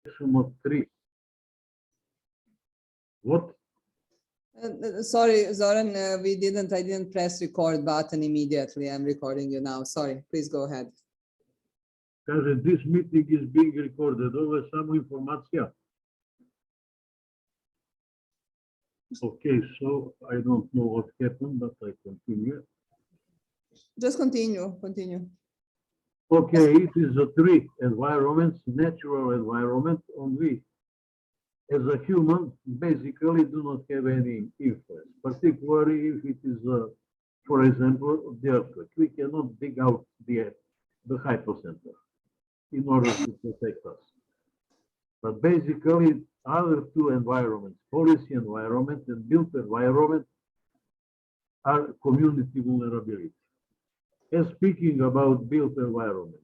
of 3. What? Sorry, Zoran, I didn't press record button immediately. I'm recording you now. Sorry, please go ahead. Kaže, this meeting is being recorded. Ovo je samo informacija. Okay, so I don't know what happened, but I continue. Just continue. Okay, it is the 3 environments, natural environment, on we, as a human, basically do not have any influence, particularly if it is, for example, the earthquake. We cannot dig out the hypocenter in order to protect us. But basically, other 2 environments, policy environment and built environment, are community vulnerability. And speaking about built environment,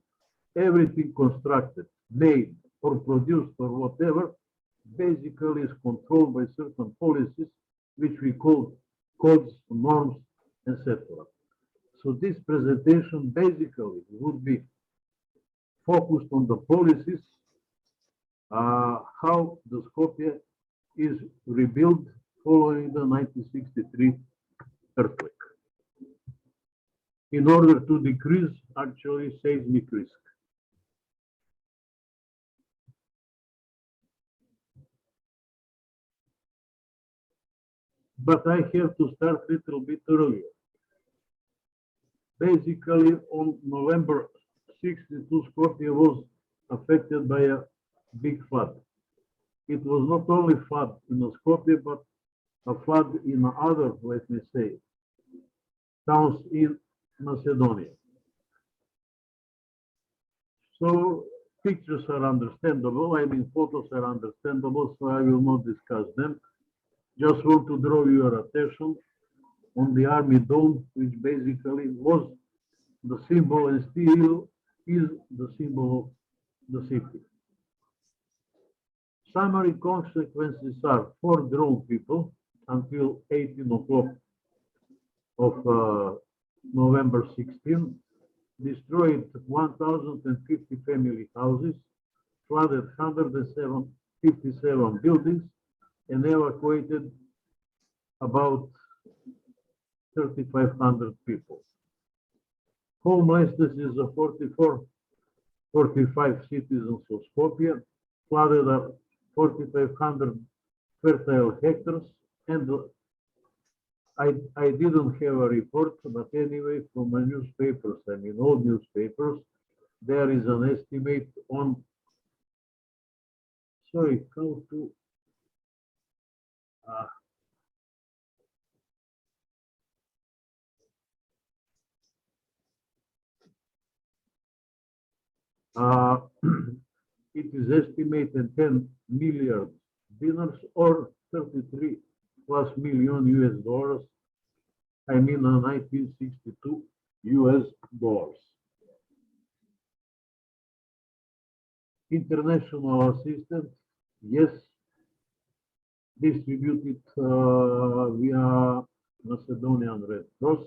everything constructed, made, or produced, or whatever, basically is controlled by certain policies, which we call codes, norms, etc. So this presentation basically would be focused on the policies, how the Skopje is rebuilt following the 1963 earthquake, in order to decrease actually seismic risk. But I have to start a little bit earlier. Basically, on November 62, Skopje was affected by a big flood. It was not only flood in Skopje, but a flood in other, let me say, towns in Macedonia. So pictures are understandable, I mean photos are understandable, so I will not discuss them. Just want to draw your attention on the army dome, which basically was the symbol and still is the symbol of the city. Summary consequences are 4 drowned people until 18 o'clock of November 16, destroyed 1,050 family houses, flooded 157 buildings, and evacuated about 3,500 people. Homelessness is a 45 citizens of Skopje, flooded 4,500 fertile hectares, and I didn't have a report, but anyway, from the newspapers, I mean all newspapers, there is an estimate on, sorry, how to, it is estimated 10 million dinars or 33+ million US dollars. I mean, 1962 US dollars. International assistance, yes, distributed via Macedonian Red Cross.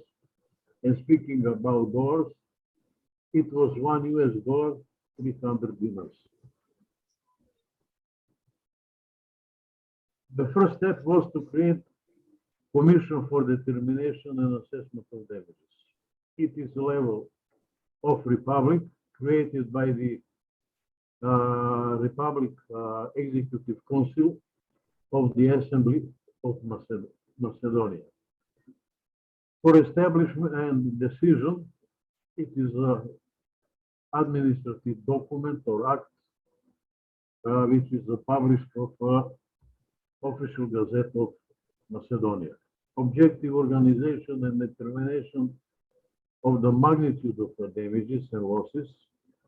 And speaking about dollars, it was $1 US, 300 dinars. The first step was to create Commission for Determination and Assessment of Damages. It is a level of republic created by the Republic Executive Council of the Assembly of Macedonia. For establishment and decision, it is an administrative document or act which is published of Official Gazette of Macedonia. Objective organization and determination of the magnitude of the damages and losses,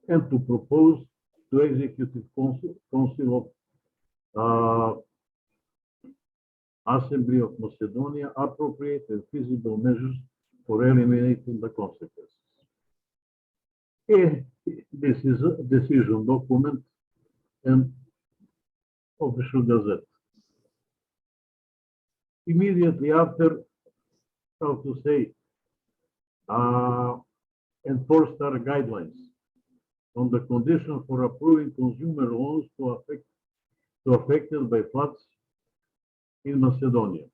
and to propose to Executive Council of Assembly of Macedonia appropriate and feasible measures for eliminating the consequences. And this is a decision document and Official Gazette. Immediately after, how to say, enforced our guidelines on the condition for approving consumer loans to affect affected by floods in Macedonia.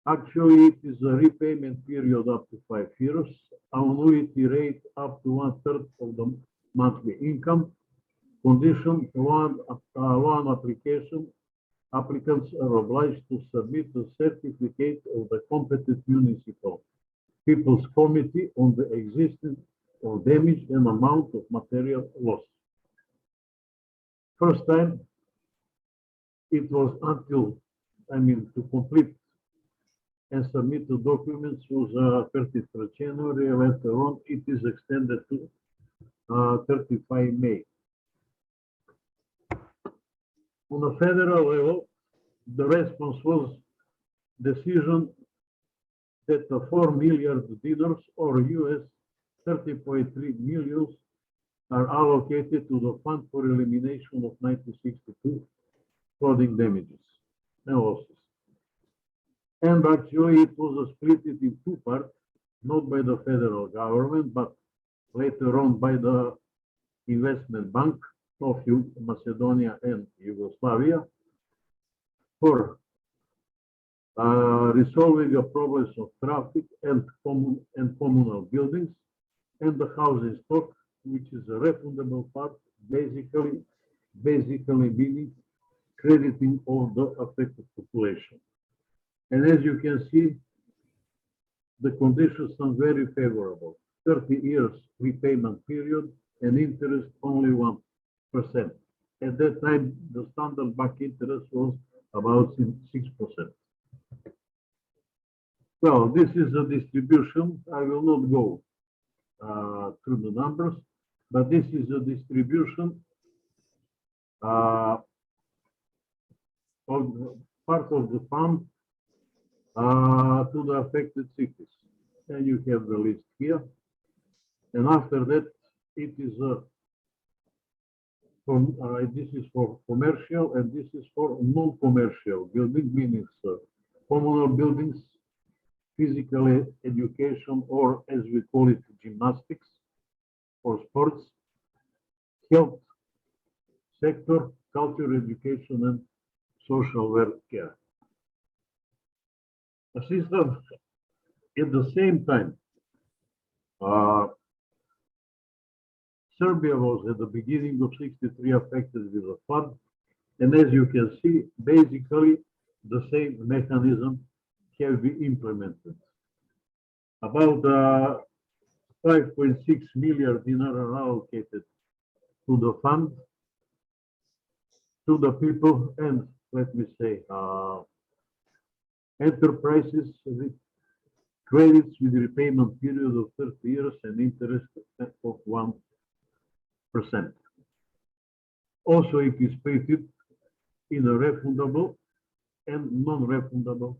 Actually, it is a repayment period up to 5 years, annuity rate up to 1/3 of the monthly income. Condition loan application. Applicants are obliged to submit a certificate of the competent municipal People's Committee on the existence of damage and amount of material loss. First time it was to complete and submit the documents was 30th January. Later on, it is extended to 35 May. On a federal level, the response was decision that the $4 million or US 30.3 million are allocated to the Fund for Elimination of 1962 flooding damages and losses. And actually, it was split in two parts, not by the federal government, but later on by the Investment Bank of Macedonia and Yugoslavia for resolving the problems of traffic and communal buildings and the housing stock, which is a refundable part, basically meaning crediting of the affected population. And as you can see, the conditions are very favorable. 30 years repayment period and interest only 1%. At that time, the standard bank interest was about 6%. Well, this is a distribution. I will not go through the numbers, but this is a distribution of part of the fund to the affected cities. And you have the list here. And after that, it is this is for commercial and this is for non-commercial building, meaning communal buildings, physical education, or as we call it, gymnastics or sports, health sector, culture, education, and social care. Assistance at the same time. Serbia was at the beginning of 63 affected with a flood, and as you can see, basically the same mechanism can be implemented. About 5.6 million dinar are allocated to the fund, to the people, and let me say, enterprises with credits with repayment period of 30 years and interest of 1%. Also, it is paid in a refundable and non-refundable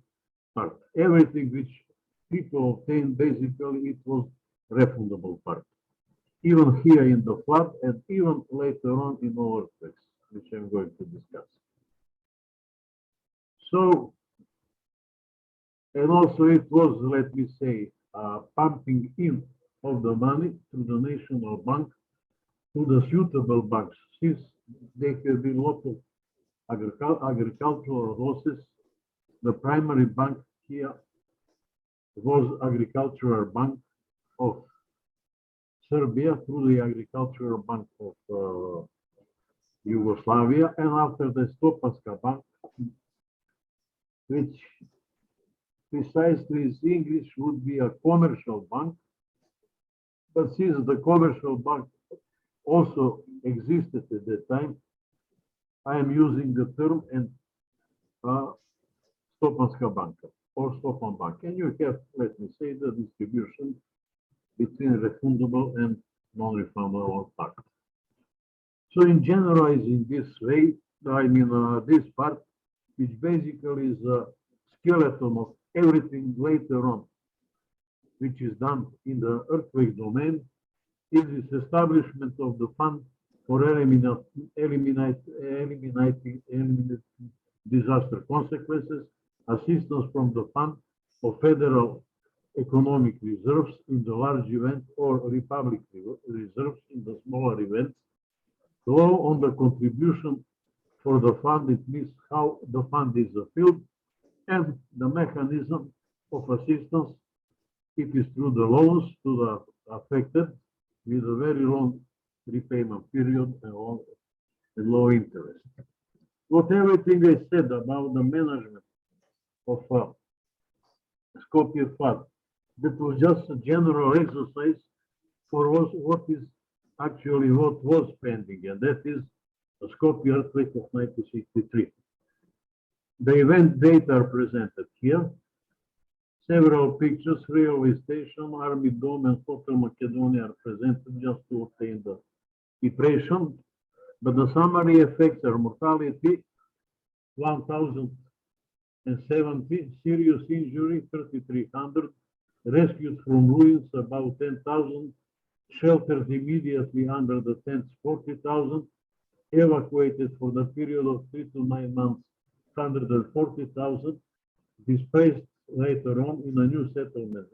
part. Everything which people obtained, basically, it was refundable part. Even here in the flood and even later on in all earthquakes, which I'm going to discuss. So, and also it was, let me say, pumping in of the money to the national bank, to the suitable banks, since there have been a lot of agricultural losses. The primary bank here was Agricultural Bank of Serbia through the Agricultural Bank of Yugoslavia, and after the Stopanska Bank, which precisely in English would be a commercial bank, but since the commercial bank also existed at that time, I am using the term and Stopanska Banka or Stopan Bank. And you have, let me say, the distribution between refundable and non-refundable part. So in generalizing this way, this part, which basically is a skeleton of everything later on, which is done in the earthquake domain, is this establishment of the fund for eliminating disaster consequences, assistance from the fund of federal economic reserves in the large event or republic reserves in the smaller events, law on the contribution for the fund, it means how the fund is filled, and the mechanism of assistance, it is through the loans to the affected with a very long repayment period and low interest. What everything I said about the management of Skopje Fund, that was just a general exercise for what is actually what was pending, and that is the Skopje earthquake of 1963. The event data are presented here. Several pictures, railway station, army dome, and Hotel Macedonia are presented just to obtain the impression. But the summary effects are mortality, 1,070, serious injury, 3,300, rescued from ruins, about 10,000, sheltered immediately under the tents, 40,000, evacuated for the period of 3 to 9 months, 140,000, displaced later on in a new settlement,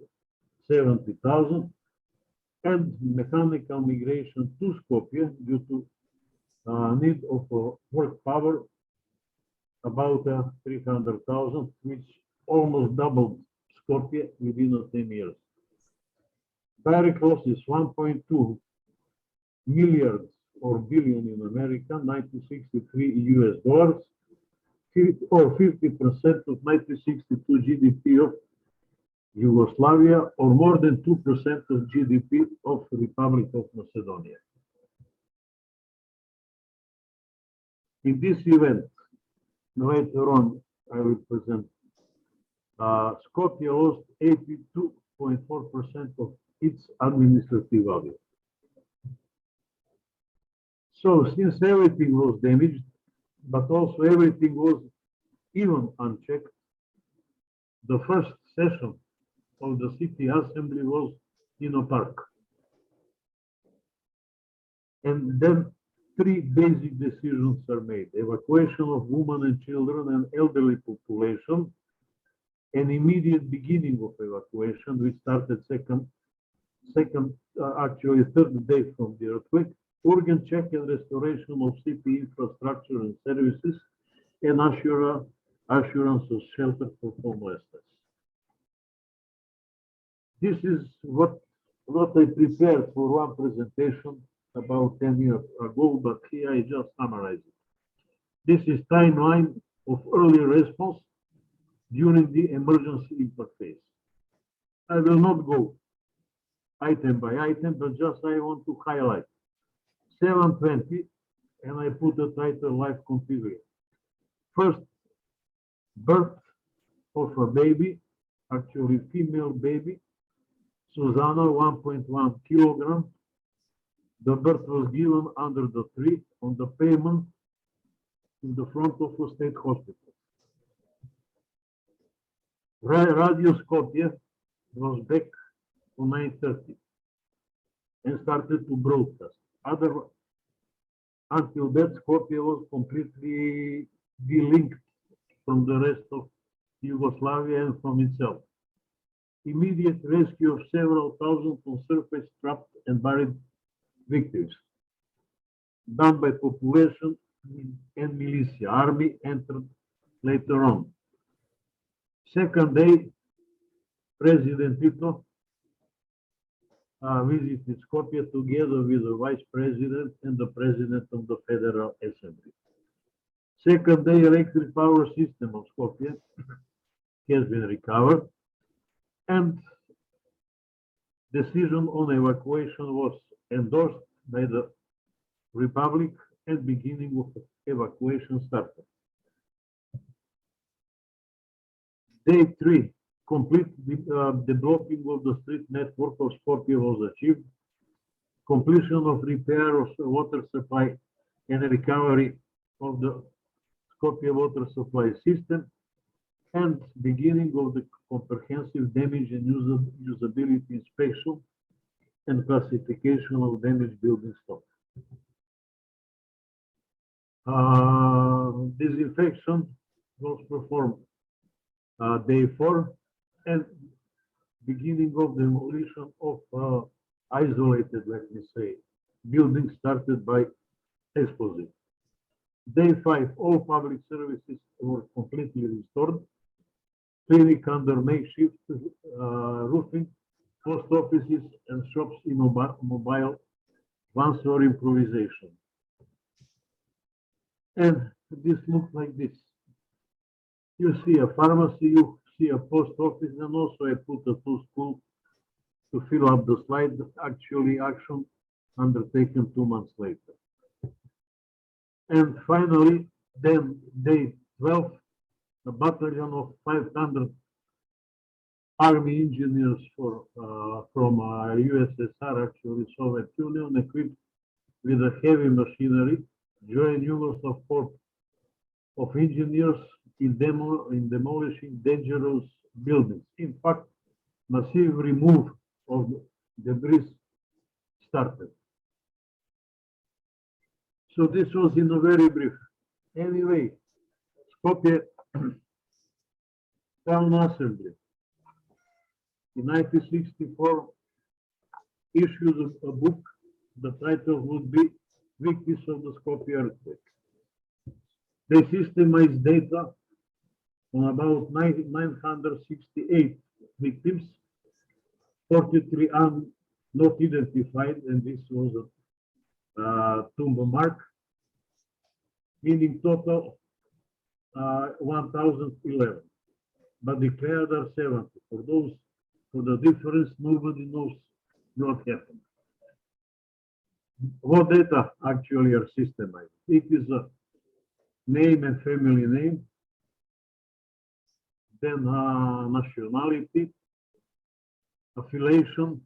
70,000, and mechanical migration to Skopje due to need of work power, about 300,000, which almost doubled Skopje within 10 years. Direct losses, 1.2 milliards or billion in America, 1963 US dollars, or 50% of 1962 GDP of Yugoslavia, or more than 2% of GDP of the Republic of Macedonia. In this event, later on, I will present, Skopje lost 82.4% of its administrative value. So since everything was damaged, but also everything was even unchecked, the first session of the city assembly was in a park. And then 3 basic decisions are made: evacuation of women and children and elderly population, an immediate beginning of evacuation, which started actually third day from the earthquake, organ check and restoration of city infrastructure and services, and assurance of shelter for homelessness. This is what I prepared for one presentation about 10 years ago, but here I just summarize it. This is timeline of early response during the emergency interface. I will not go item by item, but just I want to highlight 720, and I put the title Life Configured. First, birth of a baby, actually female baby, Susanna, 1.1 kilogram. The birth was given under the tree on the pavement in the front of a state hospital. Radio Skopje was back to 9:30 and started to broadcast. Until that, Skopje was completely delinked from the rest of Yugoslavia and from itself. Immediate rescue of several thousand on surface trapped and buried victims, done by population and militia. Army entered later on. Second day, President Tito visited Skopje together with the Vice President and the President of the Federal Assembly. Second day, electric power system of Skopje has been recovered, and decision on evacuation was endorsed by the Republic, and beginning of evacuation started. Day 3, complete deblocking of the street network of Skopje was achieved. Completion of repair of the water supply and recovery of the Skopje water supply system, and beginning of the comprehensive damage and usability inspection and classification of damaged building stock. Disinfection was performed day 4, and beginning of demolition of isolated, let me say, buildings started by SUZI. Day 5, all public services were completely restored. Clinic under makeshift roofing, post offices and shops in mobile vans for improvisation. And this looks like this. You see a pharmacy, you see a post office, and also I put a school to fill up the slide. Actually, action undertaken 2 months later. And finally, then day 12, a battalion of 500 army engineers from USSR, actually Soviet Union, equipped with a heavy machinery, joined Yugoslav Corps of engineers in demolishing dangerous buildings. In fact, massive remove of debris started. So this was in a very brief. Anyway, Skopje Town Assembly in 1964 issued a book. The title would be Victims of the Skopje Earthquake. They systemized data on about 968 victims, 43 not identified, and this was a tomb mark, meaning total 1,011, but declared are 70. For the difference, nobody knows what happened. What data actually are systemized? It is a name and family name, then nationality, affiliation,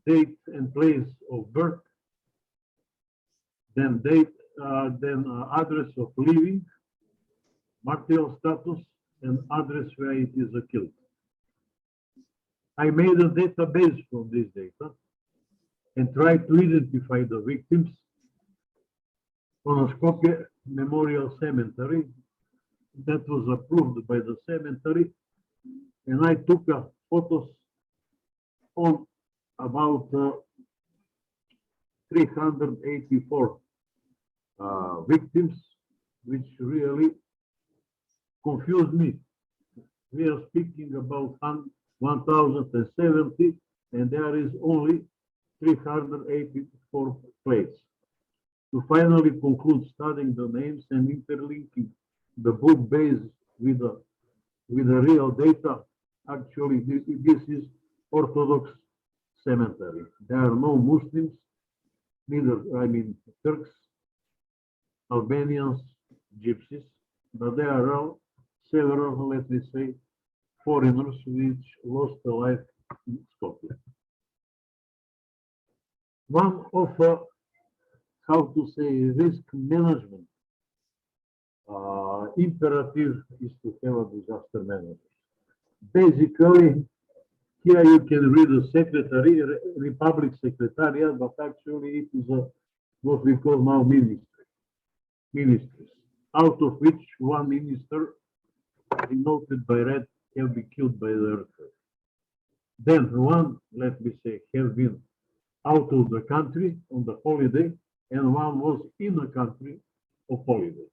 date and place of birth, then address of living, marital status, and address where it is killed. I made a database from this data and tried to identify the victims on a Skopje Memorial Cemetery that was approved by the cemetery, and I took photos on about 384 victims, which really confused me. We are speaking about 1,070, and there is only 384 plates. To finally conclude studying the names and interlinking the book base with the real data, actually this is Orthodox cemetery. There are no Muslims, neither, Turks, Albanians, Gypsies, but there are several, let me say, foreigners which lost their life in Skopje. One of, how to say, risk management imperative is to have a disaster manager. Basically, here you can read the secretary, Republic Secretariat, but actually it is what we call now ministries, out of which one minister, denoted by red, have been killed by the earthquake. Then one, let me say, have been out of the country on the holiday, and one was in the country of holiday.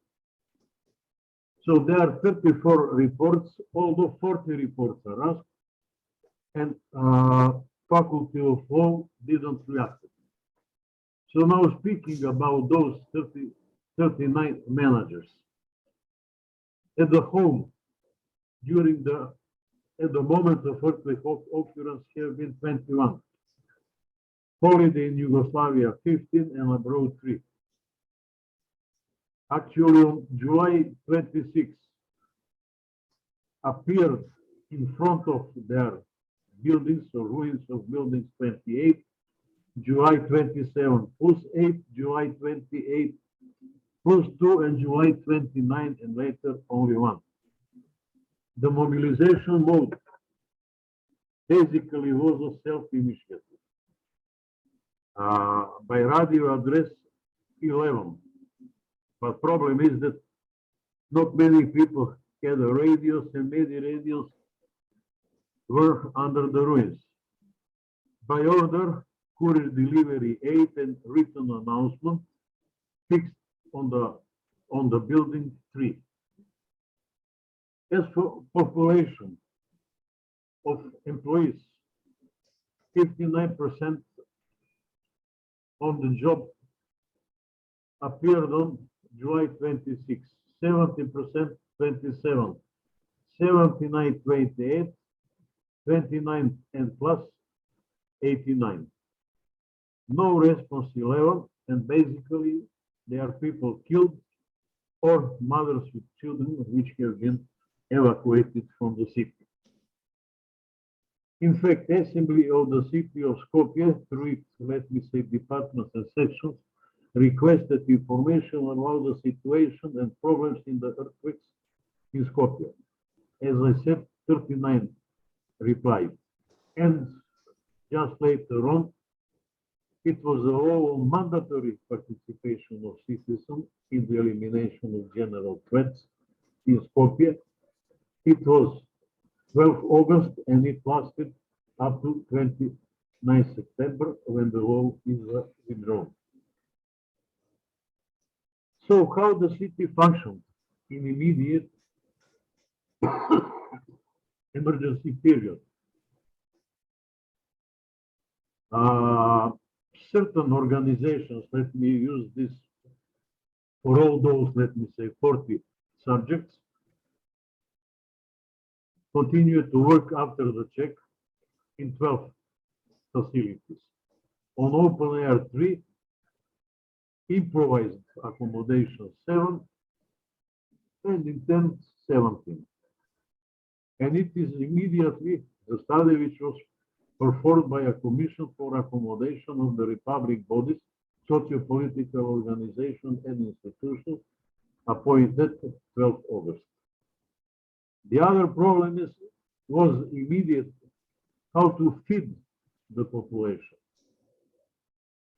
So there are 34 reports, although 40 reports are asked, and Faculty of Law didn't react. So now speaking about those 39 managers. At the home, at the moment of earthquake occurrence have been 21. Holiday in Yugoslavia 15 and abroad 3. Actually on July 26 appeared in front of their buildings or ruins of buildings 28, July 27 plus 8, July 28 plus 2, and July 29, and later only 1. The mobilization mode basically was a self-initiative. By radio address 11. But problem is that not many people had radios, and many radios were under the ruins. By order, courier delivery 8 and written announcement, fixed on the building 3. As for population of employees, 59% on the job appeared on July 26, 70% 27, 79 28, 29 and plus 89. No response 11, and basically they are people killed or mothers with children which have been evacuated from the city. In fact, Assembly of the City of Skopje, through its, let me say, departments and sections, requested information about the situation and problems in the earthquakes in Skopje. As I said, 39 replied. And just later on, it was a law on mandatory participation of citizens in the elimination of general threats in Skopje. It was 12 August and it lasted up to 29 September when the law is withdrawn. So how the city functioned in immediate emergency period? Certain organizations, let me use this for all those, let me say, 40 subjects, continue to work after the check in 12 facilities. On open air 3, improvised accommodation 7, and in tent 17. And it is immediately the study which was performed by a commission for accommodation of the Republic bodies, socio-political organizations and institutions appointed 12 August. The other problem was immediate how to feed the population.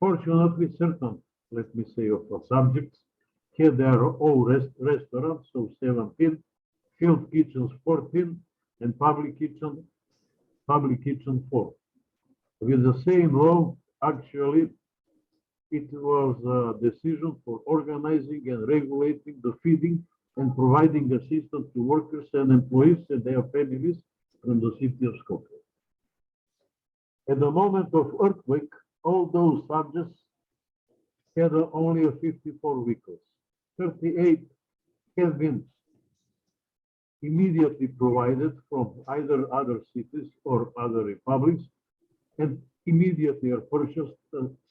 Fortunately, certain, let me say, of the subjects had their own restaurants, so 17, field kitchens 14, and public kitchen 4. With the same law, actually, it was a decision for organizing and regulating the feeding and providing assistance to workers and employees and their families from the city of Skopje. At the moment of earthquake, all those subjects had only 54 vehicles. 38 have been immediately provided from either other cities or other republics, and immediately are purchased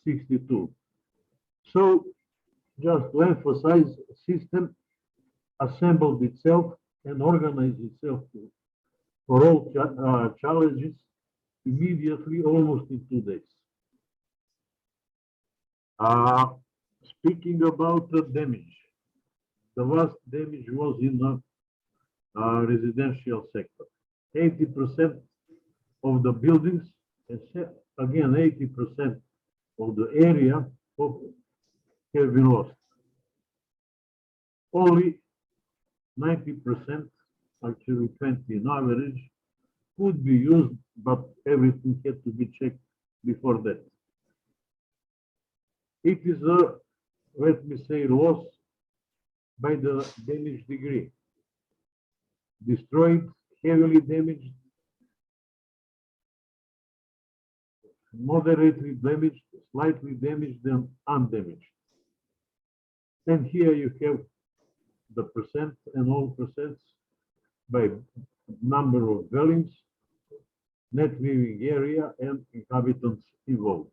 62. So, just to emphasize, system assembled itself and organized itself for all challenges immediately, almost in 2 days. Speaking about the damage, the vast damage was in the residential sector. 80% of the buildings, and again 80% of the area have been lost. Only 90%, actually 20 on average, could be used, but everything had to be checked before that. It is a, let me say, loss by the damage degree. Destroyed, heavily damaged, moderately damaged, slightly damaged, and undamaged. And here you have the percent and all percents by number of dwellings, net living area, and inhabitants involved.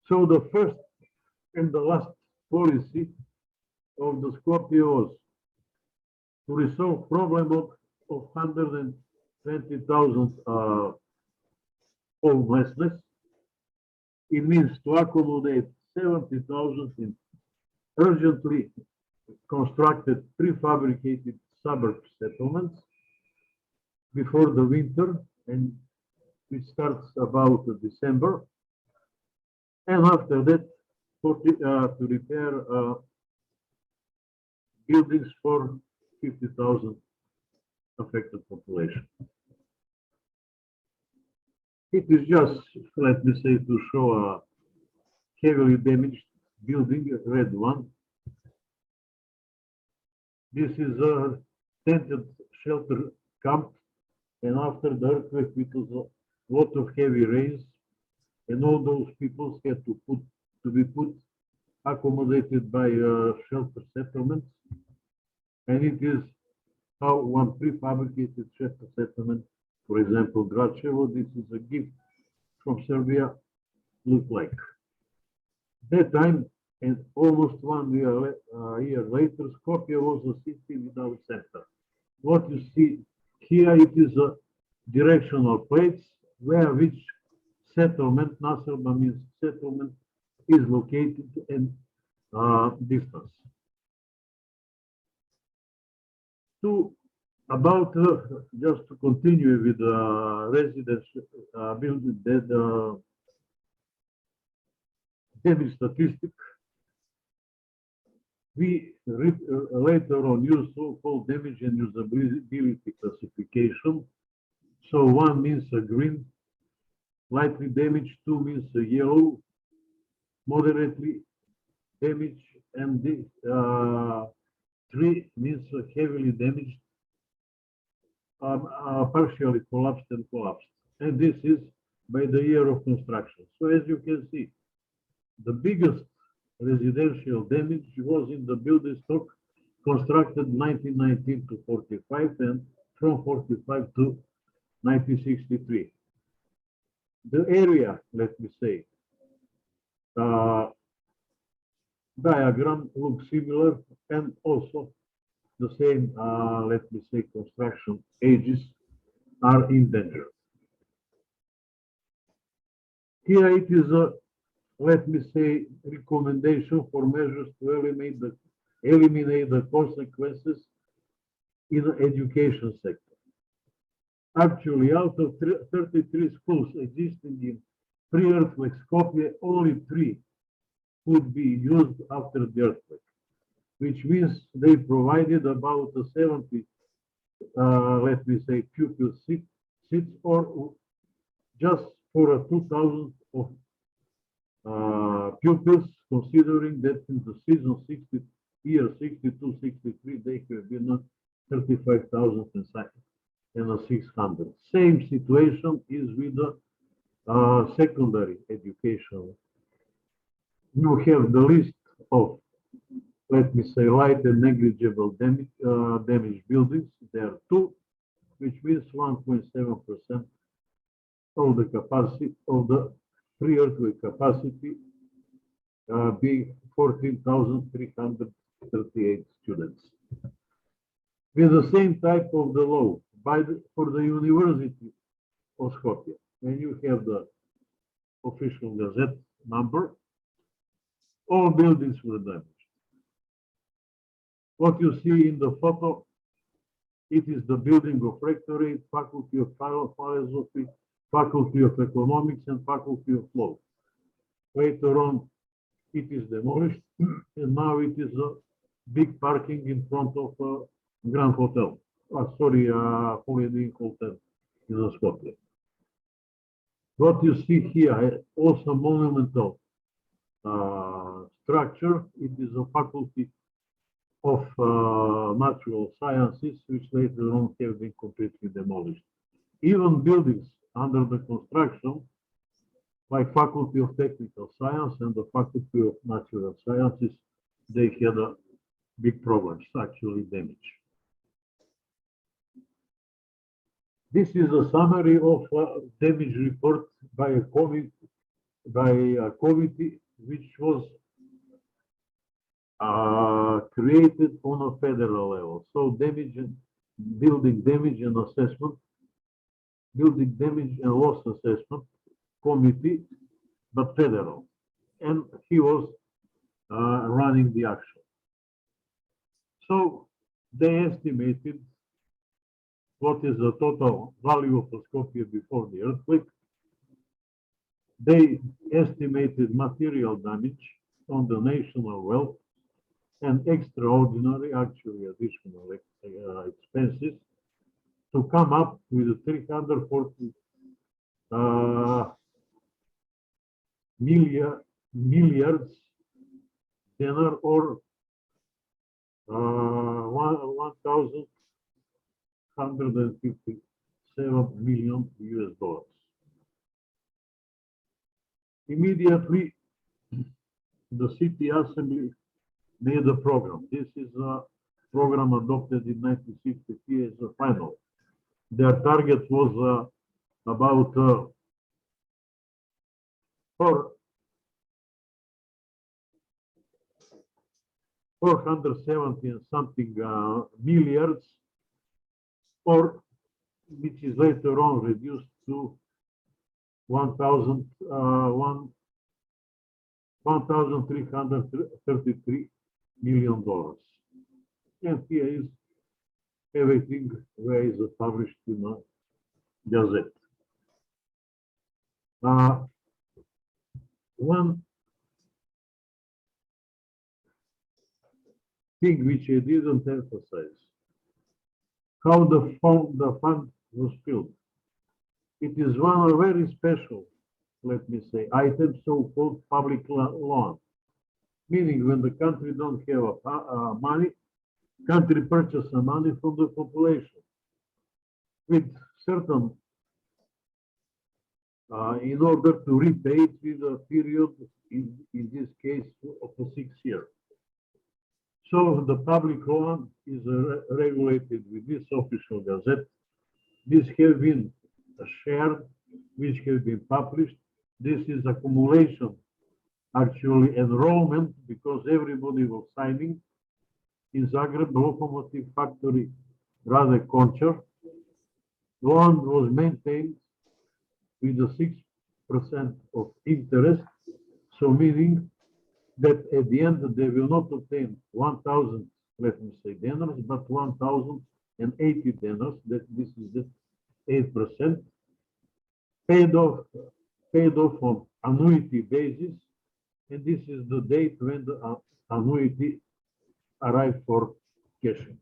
So the first and the last policy of the Skopje was to resolve problem of 120,000 homelessness. It means to accommodate 70,000 in urgently constructed prefabricated suburb settlements before the winter, and it starts about December. And after that, to repair buildings for 50,000 affected population. It is just, let me say, to show a heavily damaged building, a red one, This is a tented shelter camp, and after the earthquake, it was a lot of heavy rains, and all those people had to be accommodated by shelter settlements, and it is how one prefabricated shelter settlement, for example, Gračevo, this is a gift from Serbia, look like. That time, and almost 1 year later, Skopje was a city without center. What you see here, it is a directional plates where which settlement, Naselba means settlement, is located and distance. Just to continue with residence building, damage statistic, we later on use so-called damage and usability classification. So 1 means a green, lightly damaged, 2 means a yellow, moderately damaged, and 3 means heavily damaged, partially collapsed and collapsed. And this is by the year of construction. So as you can see, the biggest residential damage was in the building stock constructed 1919 to 45 and from 45 to 1963. The area, let me say, diagram looks similar, and also the same, let me say, construction ages are in danger. Here it is a, let me say, recommendation for measures to eliminate the consequences in the education sector. Actually, out of 33 schools existing in pre-earthquake Skopje, only 3 could be used after the earthquake, which means they provided about 70, let me say, pupil seats, or just for 2,000 of pupils, considering that in the season 62-63, they have been 35,000 and 600. Same situation is with the secondary education. You have the list of, let me say, light and negligible damaged buildings. There are 2, which means 1.7% of the capacity of the pre-earthquake capacity, being 14,338 students. With the same type of the law for the University of Skopje, and you have the official gazette number, all buildings were damaged. What you see in the photo, it is the building of rectorate, faculty of philosophy, faculty of economics, and faculty of law. Later on, it is demolished, and now it is a big parking in front of a Grand Hotel. Holiday Hotel in Skopje. What you see here, also monumental structure, it is a faculty of natural sciences, which later on have been completely demolished. Even buildings under the construction, like Faculty of Technical Science and the Faculty of Natural Sciences, they had a big problems, actually damage. This is a summary of damage report by a committee which was created on a federal level. So building damage and assessment, building damage and loss assessment committee, but federal. And he was running the action. So they estimated what is the total value of the Skopje before the earthquake. They estimated material damage on the national wealth and extraordinary, actually additional expenses to come up with 340 milliards dinar, or $1,157 million US dollars. Immediately, the city assembly made a program. This is a program adopted in 1963 as a final. Their target was about 470 and something milliards, or which is later on reduced to $1,333 million. And here is everything where is published in a gazette. One thing which I didn't emphasize, how the fund was filled. It is one very special, let me say, item, so-called public loan. Meaning when the country don't have money, country purchases money from the population with certain, in order to repay it with a period, in this case, of 6 years. So the public loan is regulated with this official gazette. This has been shared, which has been published. This is accumulation, actually enrollment, because everybody was signing. In Zagreb, locomotive factory, rather Končar, loan was maintained with a 6% of interest. So meaning that at the end they will not obtain 1,000, let me say, dinars, but 1,080 dinars. That this is the 8%, paid off on annuity basis, and this is the date when the annuity arrived for cashing.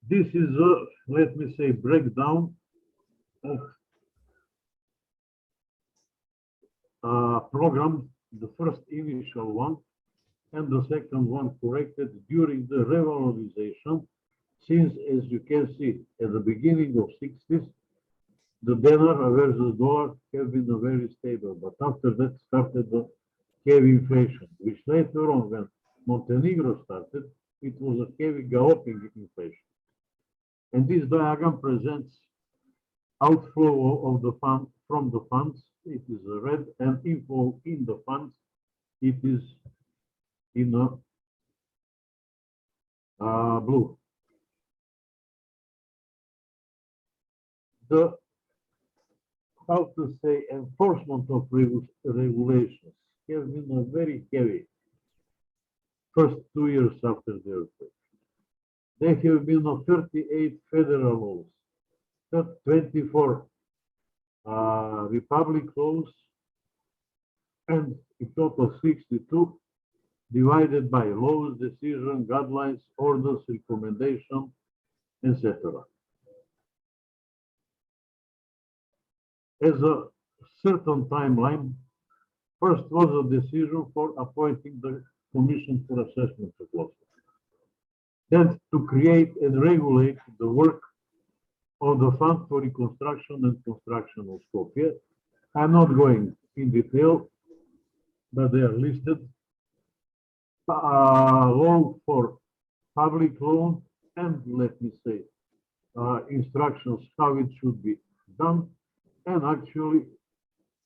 This is a, let me say, breakdown of program, the first initial one, and the second one corrected during the revalorization, since, as you can see, at the beginning of 60s, the dinar versus dollar have been very stable, but after that started the heavy inflation, which later on, when Montenegro started, it was a heavy galloping inflation. And this diagram presents outflow of the fund from the funds. It is a red, and inflow in the funds. It is in a blue. The, how to say, enforcement of regulations has been a very heavy first 2 years after the earthquake. There have been 38 federal laws, 24 republic laws, and a total 62 divided by laws, decision, guidelines, orders, recommendation, etc. As a certain timeline, first was a decision for appointing the Commission for Assessment of Losses. Then to create and regulate the work of the Fund for Reconstruction and Construction of Skopje. I'm not going in detail, but they are listed. Law for public loan, and let me say, instructions how it should be done, and actually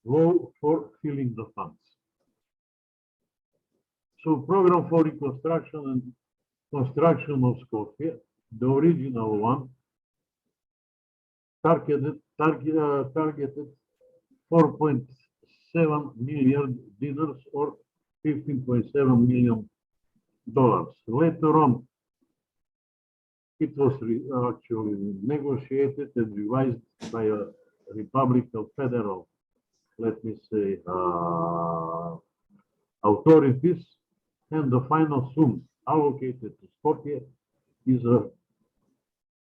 law for filling the funds. So program for reconstruction and construction of Skopje, the original one, targeted 4.7 million dinars or $15.7 million. Later on, it was actually negotiated and revised by a Republican federal, let me say, authorities, and the final sum allocated to Skopje is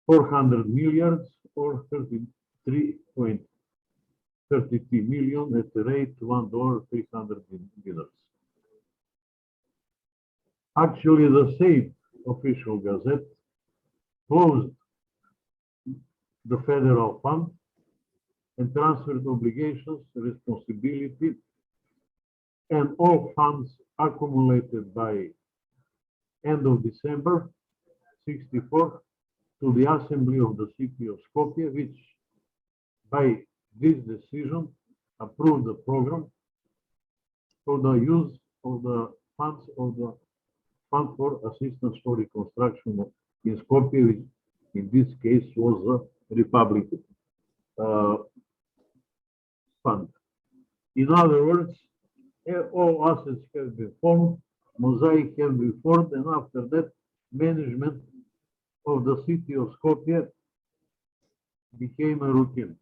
400 millions or 33.33 million at the rate $1.300 dinars. Actually, the same official gazette closed the federal fund and transferred obligations, responsibility, and all funds accumulated by end of December 64 to the Assembly of the City of Skopje, which by this decision approved the program for the use of the funds of the Fund for Assistance for Reconstruction in Skopje, which in this case was a Republic fund. In other words, all assets have been formed, mosaic have been formed, and after that, management of the city of Skopje became a routine.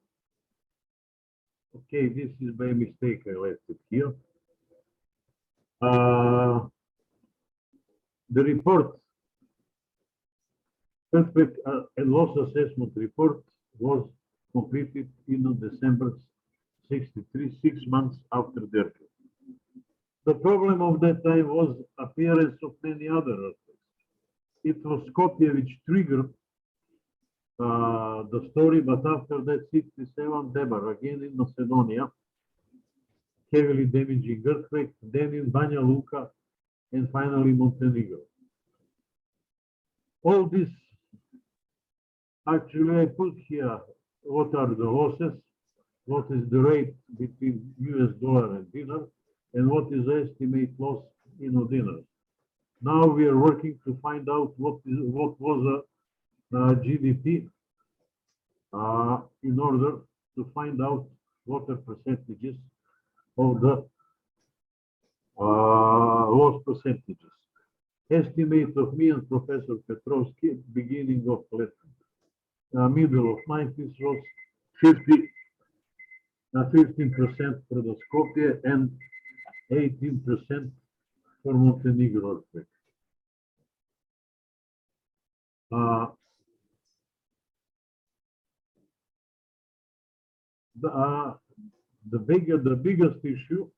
Okay, this is by mistake, I left it here. The report, earthquake and loss assessment report, was completed in December 63, 6 months after the earthquake. The problem of that time was appearance of many other earthquakes. It was Skopje which triggered the story, but after that 67, Debar, again in Macedonia, heavily damaging earthquake, then in Banja Luka, and finally Montenegro. All this, actually I put here what are the losses, what is the rate between US dollar and dinar, and what is the estimate loss in dinars. Now we are working to find out what was GDP in order to find out what are percentages of the loss percentages. Estimate of me and Professor Petrovsky, beginning of middle of 90s was 15% for the Skopje and 18% for Montenegro earthquake. The biggest issue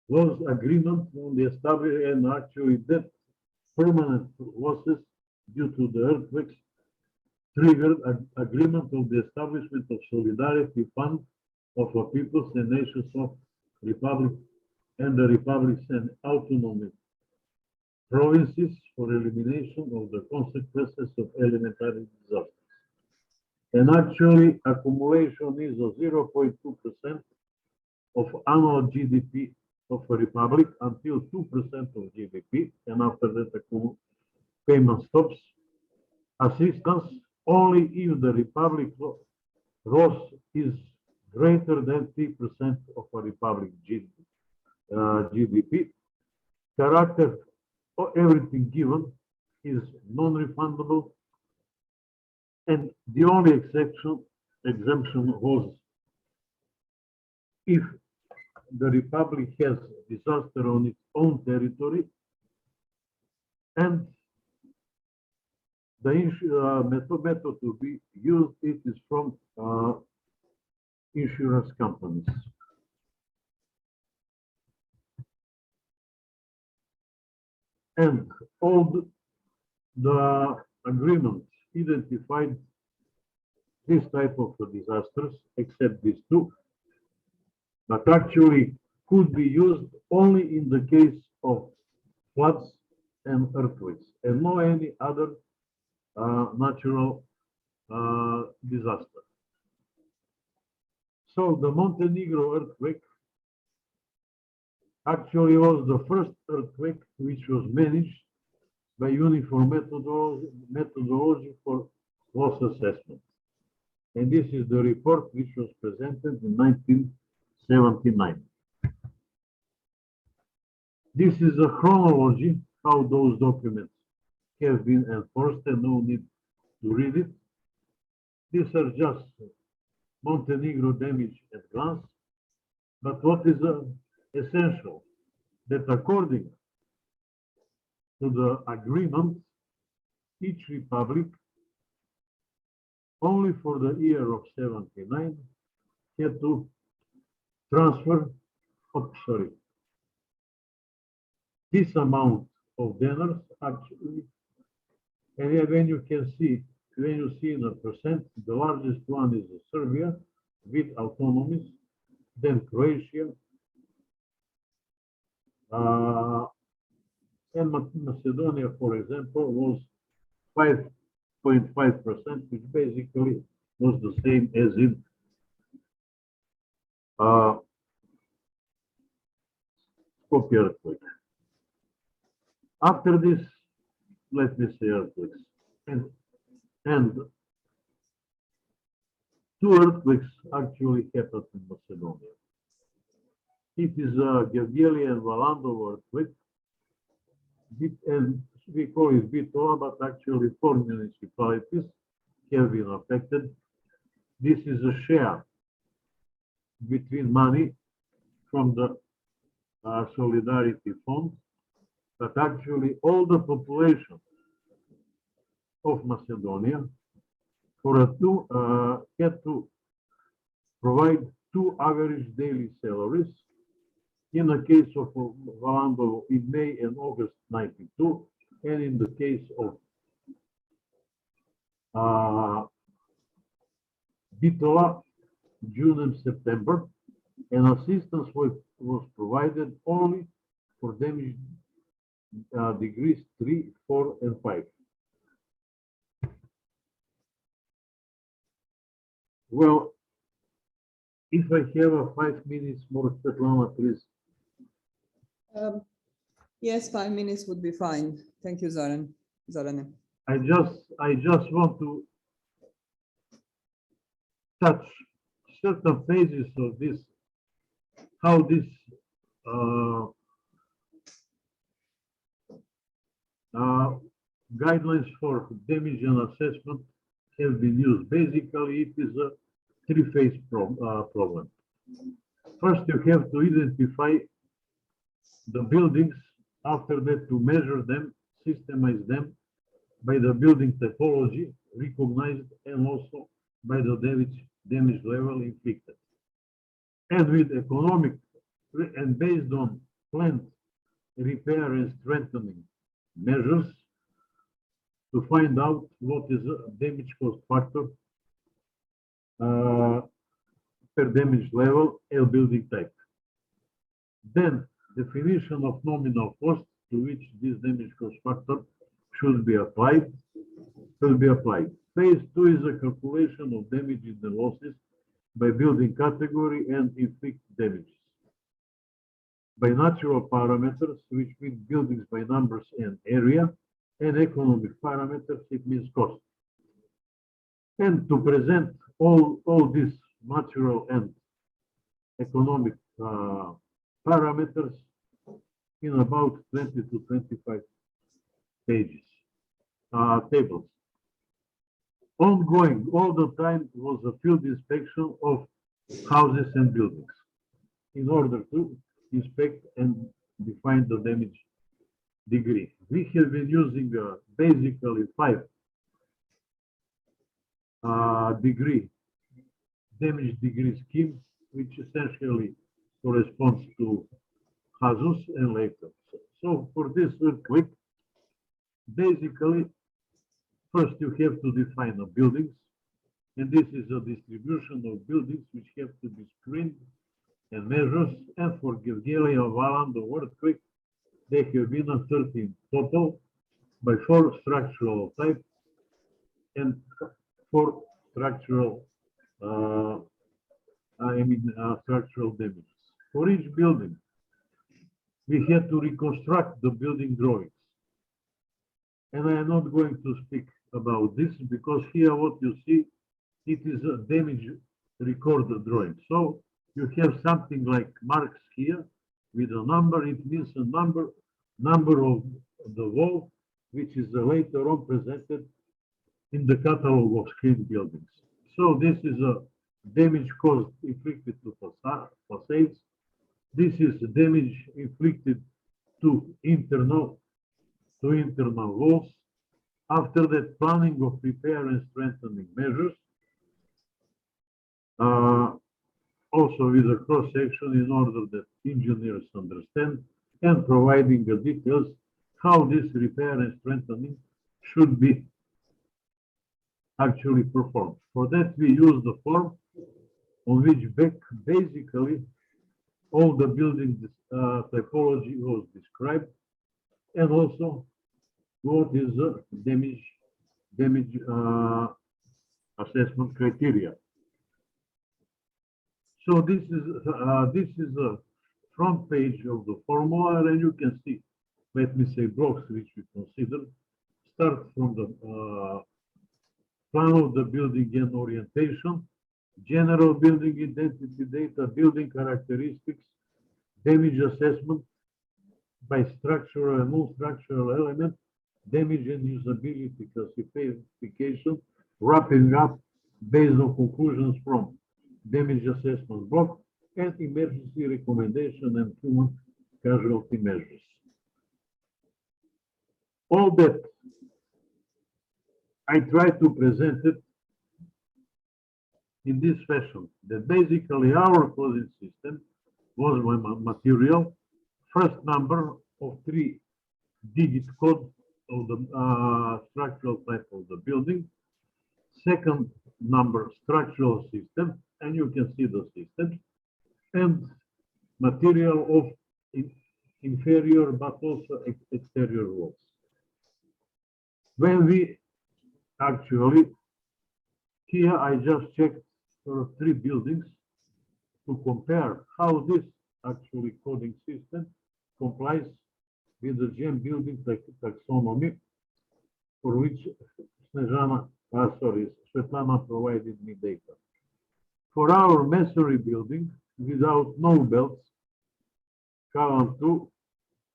was agreement on the establishment, and actually that permanent losses due to the earthquakes triggered an agreement of the establishment of Solidarity Fund of the Peoples and Nations of Republic and the Republics and Autonomous Provinces for elimination of the consequences of elementary disasters. And actually, accumulation is of 0.2% of annual GDP of a republic until 2% of GDP, and after that, the payment stops. Assistance only if the republic loss is greater than 3% of a republic GDP. Character of everything given is non-refundable, and the only exemption was if the republic has disaster on its own territory, and the method to be used it is from insurance companies. And all the agreements identified this type of disasters, except these two, but actually could be used only in the case of floods and earthquakes, and no any other natural disaster. So the Montenegro earthquake actually was the first earthquake which was managed by uniform methodology for loss assessment. And this is the report which was presented in 1979. This is a chronology how those documents have been enforced, and no need to read it. These are just Montenegro damage at glance. But what is essential, that according to the agreement, each republic, only for the year of 79, had to transfer, this amount of donors actually, and then when you can see, when you see in a percent, the largest one is Serbia with autonomies, then Croatia, and Macedonia, for example, was 5.5%, which basically was the same as in Skopje earthquake. After this, let me say earthquakes, and two earthquakes actually happened in Macedonia. It is a Gevgeli and Valandovo earthquake, and we call it Bitola, but actually 4 municipalities have been affected. This is a share between money from the Solidarity Fund, but actually all the population of Macedonia had to provide 2 average daily salaries. In the case of Valandovo in May and August 92, and in the case of Bitola, June and September, and assistance was provided only for damage degrees 3, 4, and 5. Well, if I have a 5 minutes more, Svetlana, please. Yes, 5 minutes would be fine. Thank you, Zoran. Zoran. I just want to touch certain phases of this, how this guidelines for damage and assessment have been used. Basically, it is a 3-phase problem. First, you have to identify the buildings, after that to measure them, systemize them by the building typology recognized and also by the damage level inflicted. And with economic and based on planned repair and strengthening measures to find out what is a damage cost factor per damage level and building type. Then definition of nominal cost to which this damage cost factor should be applied. Phase 2 is a calculation of damages and losses by building category and inflict damages by natural parameters, which mean buildings by numbers and area, and economic parameters, it means cost. And to present all these natural and economic parameters in about 20 to 25 pages, tables. Ongoing, all the time, was a field inspection of houses and buildings in order to inspect and define the damage degree. We have been using basically 5 damage degree scheme, which essentially corresponds to HAZUS and later. So for this earthquake, basically, first you have to define the buildings, and this is a distribution of buildings which have to be screened and measures. And for Gevgeli and Valandovo earthquake, they have been a 13 total by 4 structural type and 4 structural structural damages. For each building, we had to reconstruct the building drawings. And I am not going to speak about this because here what you see, it is a damage record drawing. So you have something like marks here with a number. It means a number of the wall, which is later on presented in the catalog of screened buildings. So this is a damage caused inflicted to facades. This is damage inflicted to internal walls. After that, planning of repair and strengthening measures, also with a cross section in order that engineers understand, and providing the details how this repair and strengthening should be actually performed. For that, we use the form on which basically all the building typology was described, and also what is the damage assessment criteria. So this is the front page of the formula, and you can see, let me say, blocks which we consider start from the plan of the building and orientation, general building identity data, building characteristics, damage assessment by structural and non-structural element, damage and usability classification, wrapping up based on conclusions from damage assessment block, and emergency recommendation and human casualty measures. All that I try to present it in this fashion, that basically our coding system was material, first number of 3-digit code of the structural type of the building, second number structural system, and you can see the system, and material of inferior but also exterior walls. When we actually, here I just checked for 3 buildings to compare how this actually coding system complies with the GEM building taxonomy, for which Svetlana provided me data. For our masonry building, without no belts, column 2,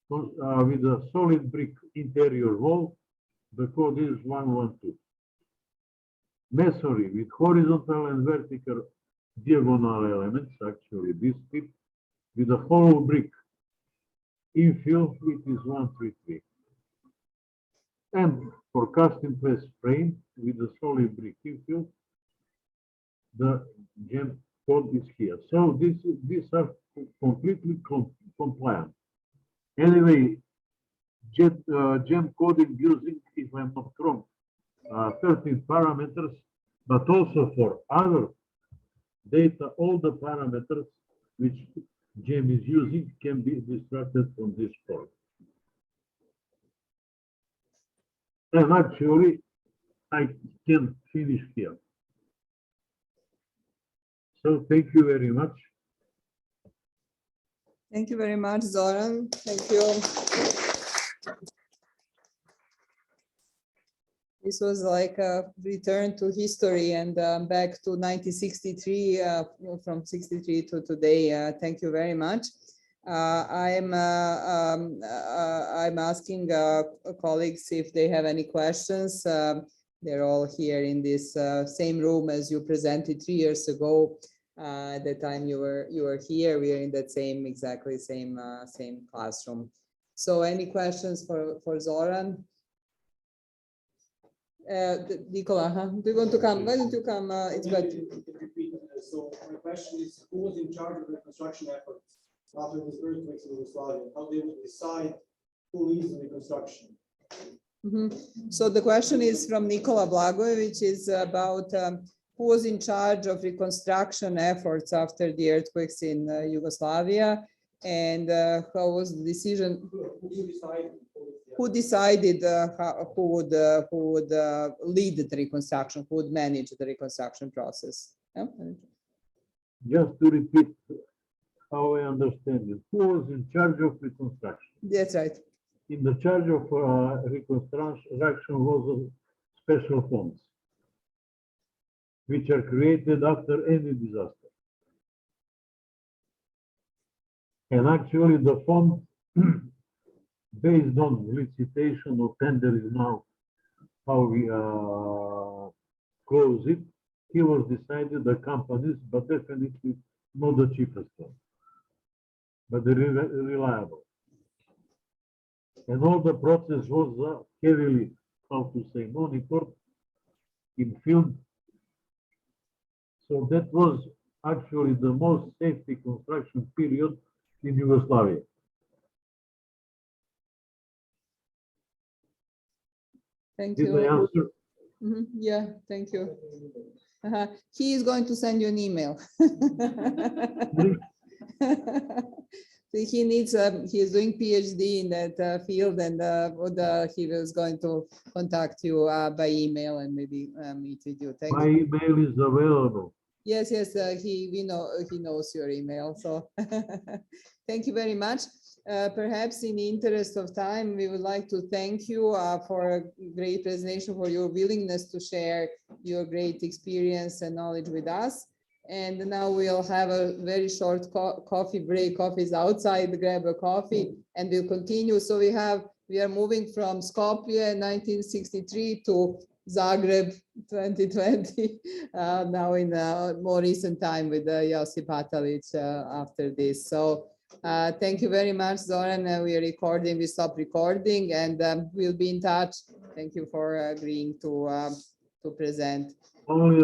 with a solid brick interior wall, the code is 112. Masonry with horizontal and vertical diagonal elements, actually this tip, with a hollow brick infill, it is 133. And for cast in place frame with a solid brick infill, the GEM code is here. So these are completely compliant. Anyway, GEM coding using, if I'm not wrong, 13 parameters, but also for other data, all the parameters which GEM is using can be extracted from this form. And actually, I can finish here. So thank you very much. Thank you very much, Zoran. Thank you. This was like a return to history and back to 1963, from 63 to today. Thank you very much. I'm asking colleagues if they have any questions. They're all here in this same room as you presented 3 years ago. At the time you were here, we are in that same same classroom. So any questions for Zoran? Nicola, do you want to come? Why don't you come? It's better. So my question is, who was in charge of the construction efforts after these earthquakes in Yugoslavia? How they would decide who leads the reconstruction? So the question is from Nikola Blagojević, is about who was in charge of reconstruction efforts after the earthquakes in Yugoslavia, and how was the decision? Who decided who would lead the reconstruction, who would manage the reconstruction process? Yeah? Just to repeat how I understand it, who was in charge of reconstruction? That's right. In the charge of reconstruction was special funds, which are created after any disaster. And actually the fund, based on licitation or tender is now how we close it, he was decided the companies, but definitely not the cheapest one, but the reliable. And all the process was heavily, how to say, monitored in field. So that was actually the most safety construction period in Yugoslavia. Thank Did I you. answer? Yeah, thank you. He is going to send you an email. He needs, he is doing PhD in that field, and he was going to contact you by email and maybe meet with you. Thank My you. email is available. Yes, yes, he knows your email. So thank you very much. Perhaps in the interest of time, we would like to thank you for a great presentation, for your willingness to share your great experience and knowledge with us. And now we'll have a very short coffee break. Coffee is outside, grab a coffee, and we'll continue. So we are moving from Skopje 1963 to Zagreb 2020, now in a more recent time with Josip Atalić after this. So thank you very much, Zoran. We are recording, we stop recording, and we'll be in touch. Thank you for agreeing to present. Only